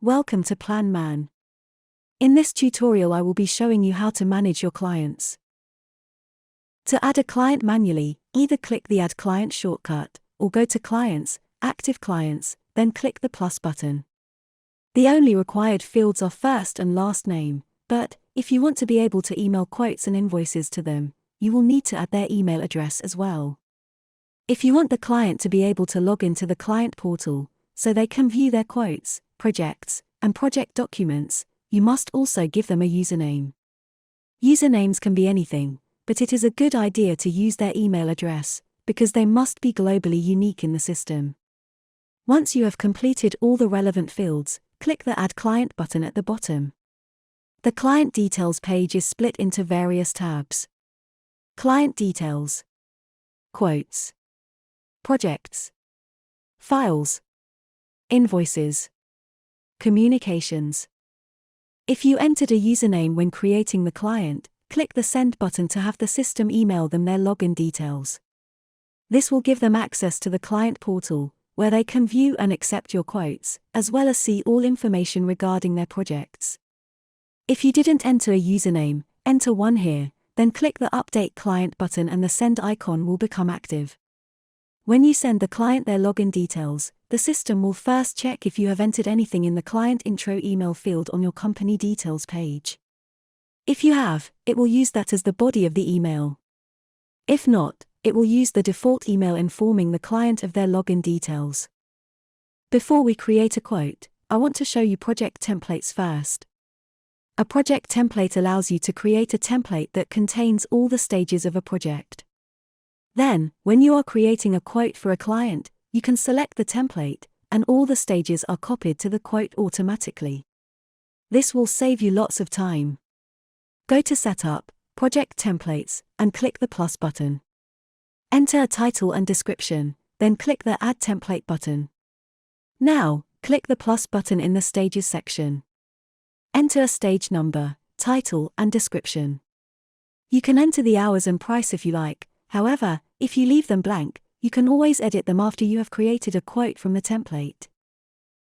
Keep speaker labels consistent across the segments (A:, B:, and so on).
A: Welcome to PlanMan. In this tutorial I will be showing you how to manage your clients. To add a client manually, either click the Add Client shortcut, or go to Clients, Active Clients, then click the plus button. The only required fields are first and last name, but if you want to be able to email quotes and invoices to them, you will need to add their email address as well. If you want the client to be able to log into the client portal, so they can view their quotes, projects, and project documents, you must also give them a username. Usernames can be anything, but it is a good idea to use their email address, because they must be globally unique in the system. Once you have completed all the relevant fields, click the Add Client button at the bottom. The Client Details page is split into various tabs. Client Details, Quotes, Projects, Files, Invoices, Communications. If you entered a username when creating the client, click the Send button to have the system email them their login details. This will give them access to the client portal, where they can view and accept your quotes, as well as see all information regarding their projects. If you didn't enter a username, enter one here, then click the Update Client button and the Send icon will become active. When you send the client their login details, the system will first check if you have entered anything in the client intro email field on your company details page. If you have, it will use that as the body of the email. If not, it will use the default email informing the client of their login details. Before we create a quote, I want to show you project templates first. A project template allows you to create a template that contains all the stages of a project. Then, when you are creating a quote for a client, you can select the template, and all the stages are copied to the quote automatically. This will save you lots of time. Go to Setup, Project Templates, and click the plus button. Enter a title and description, then click the Add Template button. Now, click the plus button in the Stages section. Enter a stage number, title, and description. You can enter the hours and price if you like. However, if you leave them blank, you can always edit them after you have created a quote from the template.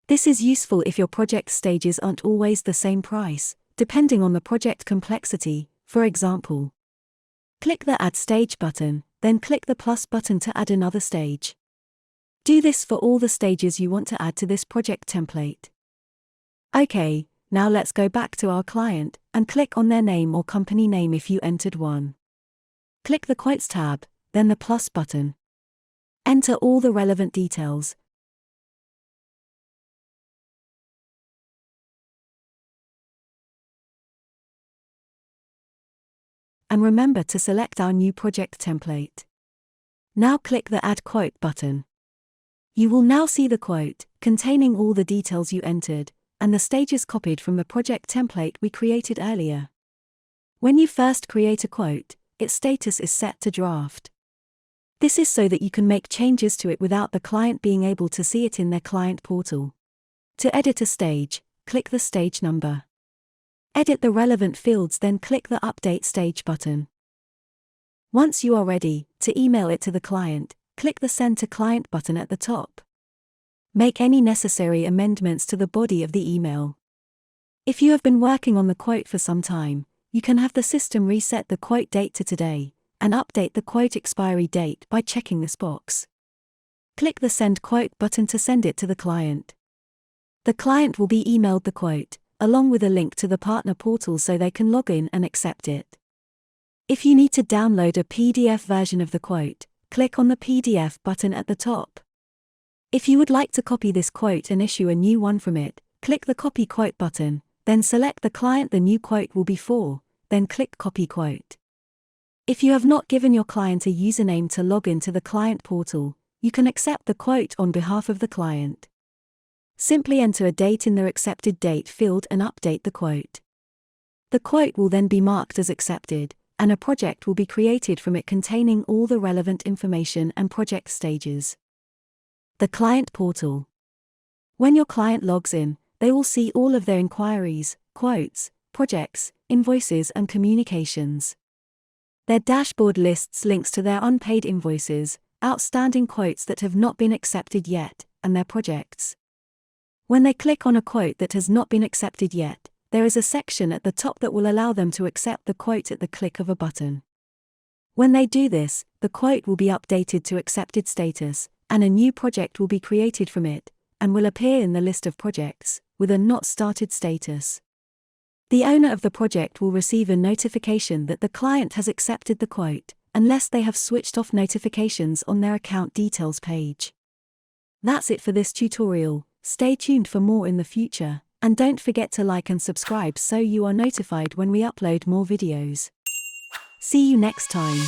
A: This is useful if your project stages aren't always the same price, depending on the project complexity. For example, click the Add Stage button, then click the plus button to add another stage. Do this for all the stages you want to add to this project template. Okay, now let's go back to our client, and click on their name or company name if you entered one. Click the Quotes tab, then the plus button. Enter all the relevant details. And remember to select our new project template. Now click the Add Quote button. You will now see the quote, containing all the details you entered, and the stages copied from the project template we created earlier. When you first create a quote, its status is set to draft. This is so that you can make changes to it without the client being able to see it in their client portal. To edit a stage, click the stage number. Edit the relevant fields, then click the Update Stage button. Once you are ready to email it to the client, click the Send to Client button at the top. Make any necessary amendments to the body of the email. If you have been working on the quote for some time, you can have the system reset the quote date to today, and update the quote expiry date by checking this box. Click the Send Quote button to send it to the client. The client will be emailed the quote, along with a link to the partner portal so they can log in and accept it. If you need to download a PDF version of the quote, click on the PDF button at the top. If you would like to copy this quote and issue a new one from it, click the Copy Quote button, then select the client the new quote will be for, then click Copy Quote. If you have not given your client a username to log into the client portal, you can accept the quote on behalf of the client. Simply enter a date in the Accepted Date field and update the quote. The quote will then be marked as accepted, and a project will be created from it containing all the relevant information and project stages. The Client Portal. When your client logs in, they will see all of their inquiries, quotes, projects, invoices and communications. Their dashboard lists links to their unpaid invoices, outstanding quotes that have not been accepted yet, and their projects. When they click on a quote that has not been accepted yet, there is a section at the top that will allow them to accept the quote at the click of a button. When they do this, the quote will be updated to accepted status, and a new project will be created from it, and will appear in the list of projects, with a not started status. The owner of the project will receive a notification that the client has accepted the quote, unless they have switched off notifications on their account details page. That's it for this tutorial. Stay tuned for more in the future, and don't forget to like and subscribe so you are notified when we upload more videos. See you next time.